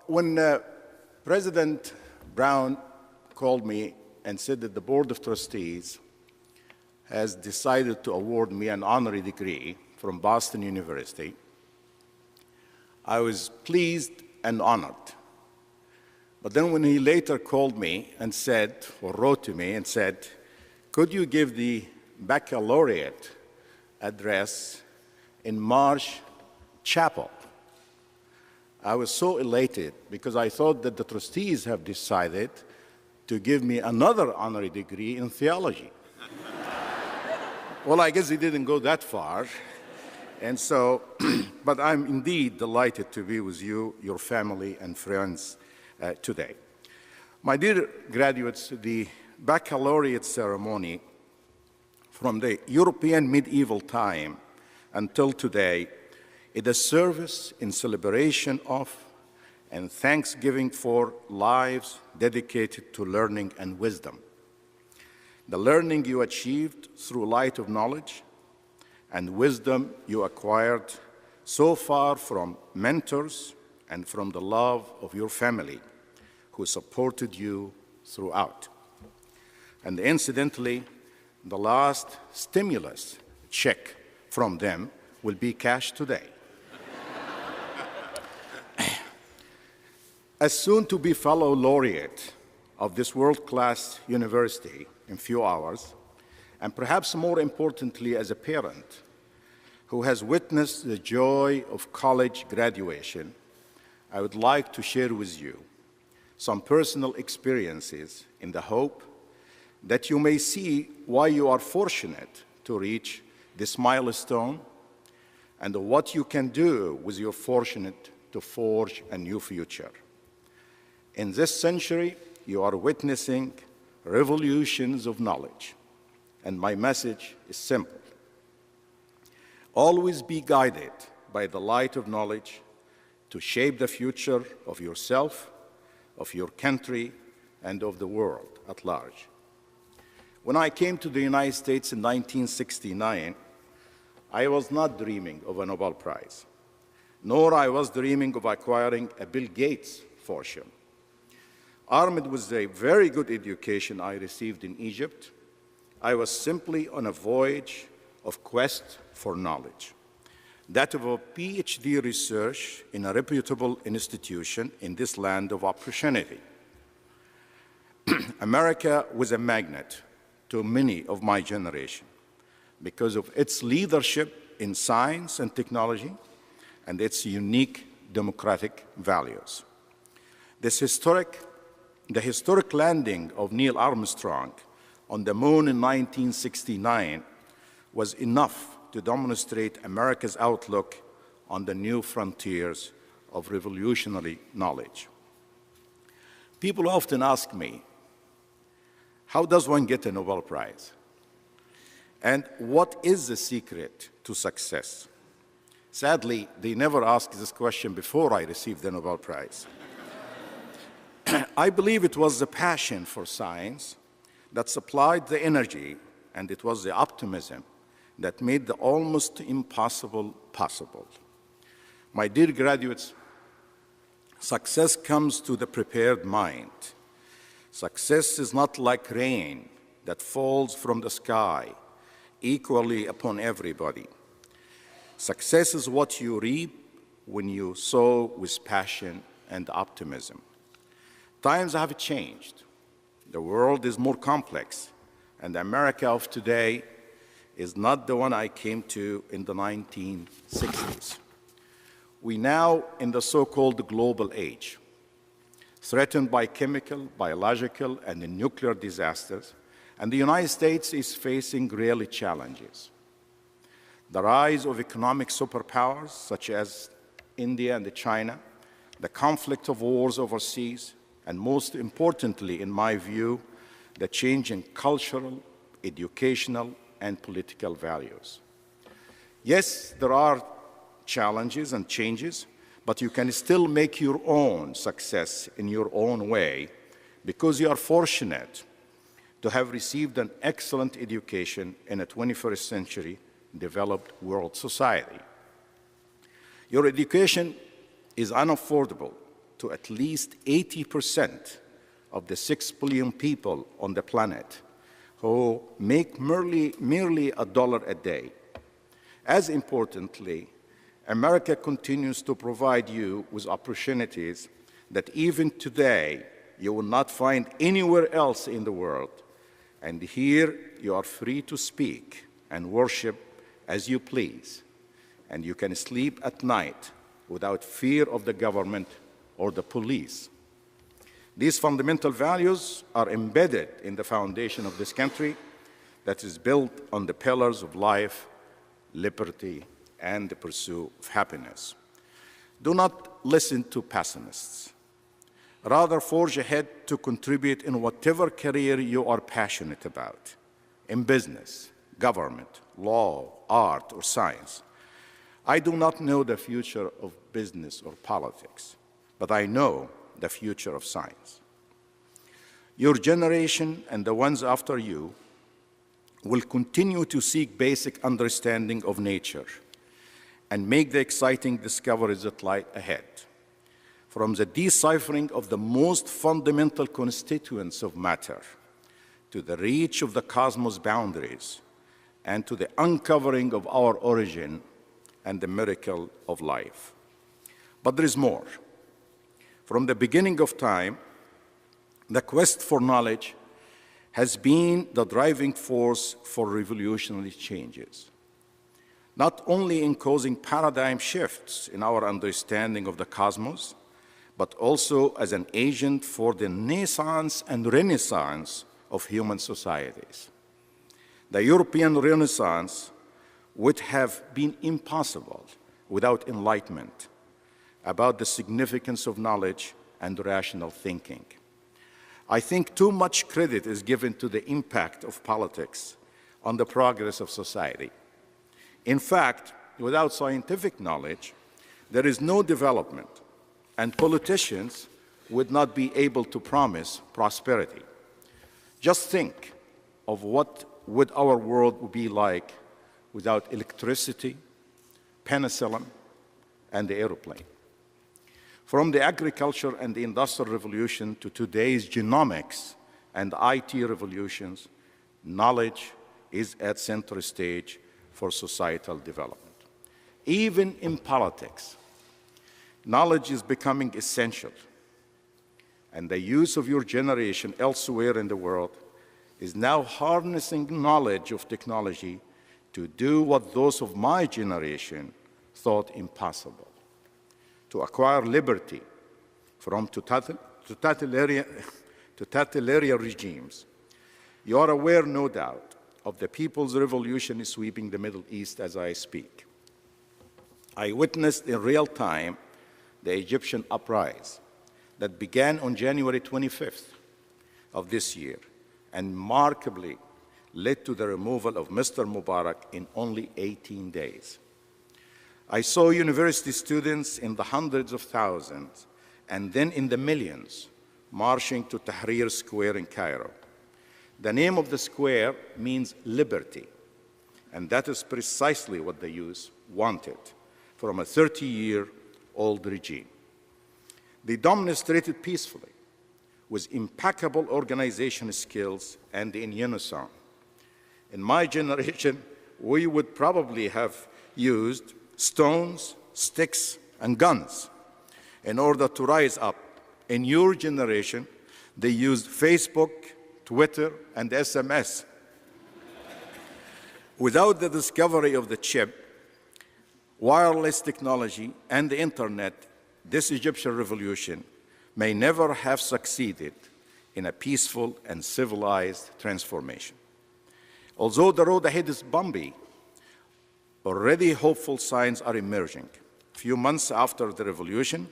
when President Brown called me and said that the Board of Trustees has decided to award me an honorary degree from Boston University, I was pleased and honored. But then when he later called me and said, or wrote to me and said, could you give the baccalaureate address in Marsh Chapel? I was so elated because I thought that the trustees have decided to give me another honorary degree in theology. Well, I guess he didn't go that far. And so, but I'm indeed delighted to be with you, your family, and friends today. My dear graduates, the baccalaureate ceremony from the European medieval time until today is a service in celebration of and thanksgiving for lives dedicated to learning and wisdom. The learning you achieved through light of knowledge and wisdom you acquired so far from mentors and from the love of your family who supported you throughout. And incidentally, the last stimulus check from them will be cashed today. As soon-to-be fellow laureate of this world-class university in few hours, and perhaps more importantly as a parent who has witnessed the joy of college graduation, I would like to share with you some personal experiences in the hope that you may see why you are fortunate to reach this milestone and what you can do with your fortunate to forge a new future. In this century, you are witnessing revolutions of knowledge, and my message is simple. Always be guided by the light of knowledge to shape the future of yourself, of your country, and of the world at large. When I came to the United States in 1969, I was not dreaming of a Nobel Prize, nor I was dreaming of acquiring a Bill Gates fortune. Armed with a very good education I received in Egypt, I was simply on a voyage of quest for knowledge, that of a PhD research in a reputable institution in this land of opportunity. America was a magnet to many of my generation because of its leadership in science and technology and its unique democratic values. The historic landing of Neil Armstrong on the moon in 1969 was enough to demonstrate America's outlook on the new frontiers of revolutionary knowledge. People often ask me, how does one get a Nobel Prize? And what is the secret to success? Sadly, they never asked this question before I received the Nobel Prize. I believe it was the passion for science that supplied the energy, and it was the optimism that made the almost impossible possible. My dear graduates, success comes to the prepared mind. Success is not like rain that falls from the sky equally upon everybody. Success is what you reap when you sow with passion and optimism. Times have changed. The world is more complex, and the America of today is not the one I came to in the 1960s. We now in the so-called global age, threatened by chemical, biological, and nuclear disasters, and the United States is facing real challenges. The rise of economic superpowers such as India and China, the conflict of wars overseas, and most importantly, in my view, the change in cultural, educational, and political values. Yes, there are challenges and changes, but you can still make your own success in your own way because you are fortunate to have received an excellent education in a 21st century developed world society. Your education is unaffordable to at least 80% of the 6 billion people on the planet who make merely $1 a day. As importantly, America continues to provide you with opportunities that even today you will not find anywhere else in the world. And here you are free to speak and worship as you please. And you can sleep at night without fear of the government or the police. These fundamental values are embedded in the foundation of this country that is built on the pillars of life, liberty, and the pursuit of happiness. Do not listen to pessimists. Rather, forge ahead to contribute in whatever career you are passionate about, in business, government, law, art, or science. I do not know the future of business or politics, but I know the future of science. Your generation and the ones after you will continue to seek basic understanding of nature and make the exciting discoveries that lie ahead. From the deciphering of the most fundamental constituents of matter, to the reach of the cosmos boundaries, and to the uncovering of our origin and the miracle of life. But there is more. From the beginning of time, the quest for knowledge has been the driving force for revolutionary changes, not only in causing paradigm shifts in our understanding of the cosmos, but also as an agent for the naissance and renaissance of human societies. The European Renaissance would have been impossible without enlightenment about the significance of knowledge and rational thinking. I think too much credit is given to the impact of politics on the progress of society. In fact, without scientific knowledge, there is no development, and politicians would not be able to promise prosperity. Just think of what would our world be like without electricity, penicillin, and the airplane. From the agriculture and the industrial revolution to today's genomics and IT revolutions, knowledge is at center stage for societal development. Even in politics, knowledge is becoming essential, and the use of your generation elsewhere in the world is now harnessing knowledge of technology to do what those of my generation thought impossible, to acquire liberty from totalitarian regimes. You are aware, no doubt, of the People's Revolution sweeping the Middle East as I speak. I witnessed in real time the Egyptian uprising that began on January 25th of this year and remarkably led to the removal of Mr. Mubarak in only 18 days. I saw university students in the hundreds of thousands and then in the millions marching to Tahrir Square in Cairo. The name of the square means liberty, and that is precisely what the youth wanted from a 30-year-old regime. They demonstrated peacefully with impeccable organization skills and in unison. In my generation, we would probably have used stones, sticks, and guns in order to rise up. In your generation, they used Facebook, Twitter, and SMS. Without the discovery of the chip, wireless technology, and the internet, this Egyptian revolution may never have succeeded in a peaceful and civilized transformation. Although the road ahead is bumpy, already hopeful signs are emerging. A few months after the revolution,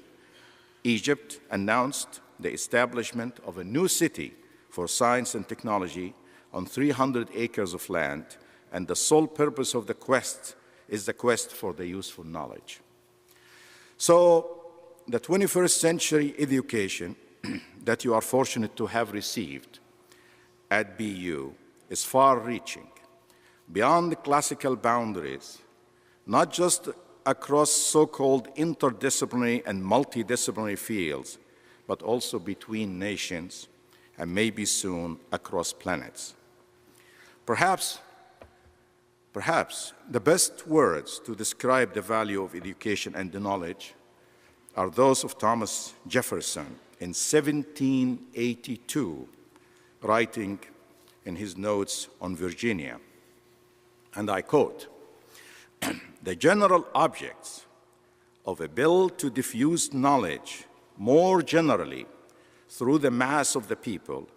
Egypt announced the establishment of a new city for science and technology on 300 acres of land, and the sole purpose of the quest is the quest for the useful knowledge. So, the 21st century education that you are fortunate to have received at BU is far-reaching, beyond the classical boundaries, not just across so-called interdisciplinary and multidisciplinary fields, but also between nations, and maybe soon across planets. Perhaps the best words to describe the value of education and the knowledge are those of Thomas Jefferson in 1782, writing in his notes on Virginia. And I quote, "The general objects of a bill to diffuse knowledge more generally through the mass of the people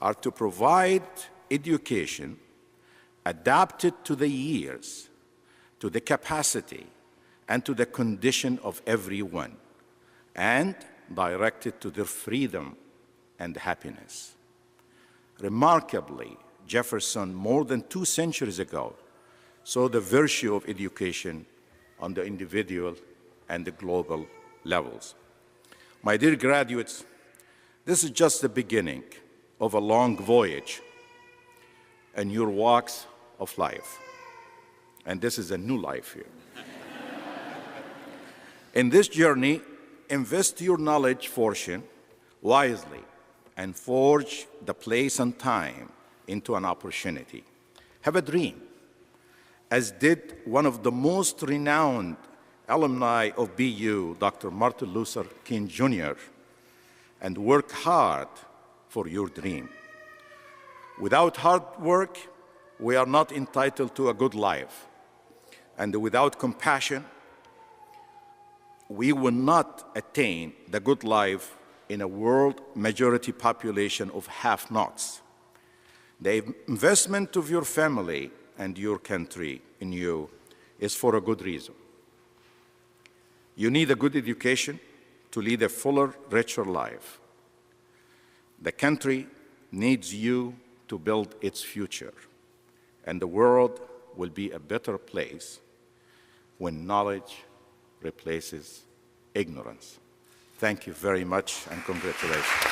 are to provide education adapted to the years, to the capacity, and to the condition of everyone, and directed to their freedom and happiness." Remarkably, Jefferson, more than 2 centuries ago, saw the virtue of education on the individual and the global levels. My dear graduates, this is just the beginning of a long voyage in your walks of life. And this is a new life here. In this journey, invest your knowledge fortune wisely and forge the place and time into an opportunity. Have a dream, as did one of the most renowned alumni of BU, Dr. Martin Luther King Jr., and work hard for your dream. Without hard work, we are not entitled to a good life. And without compassion, we will not attain the good life in a world majority population of have-nots. The investment of your family and your country in you is for a good reason. You need a good education to lead a fuller, richer life. The country needs you to build its future, and the world will be a better place when knowledge replaces ignorance. Thank you very much, and congratulations.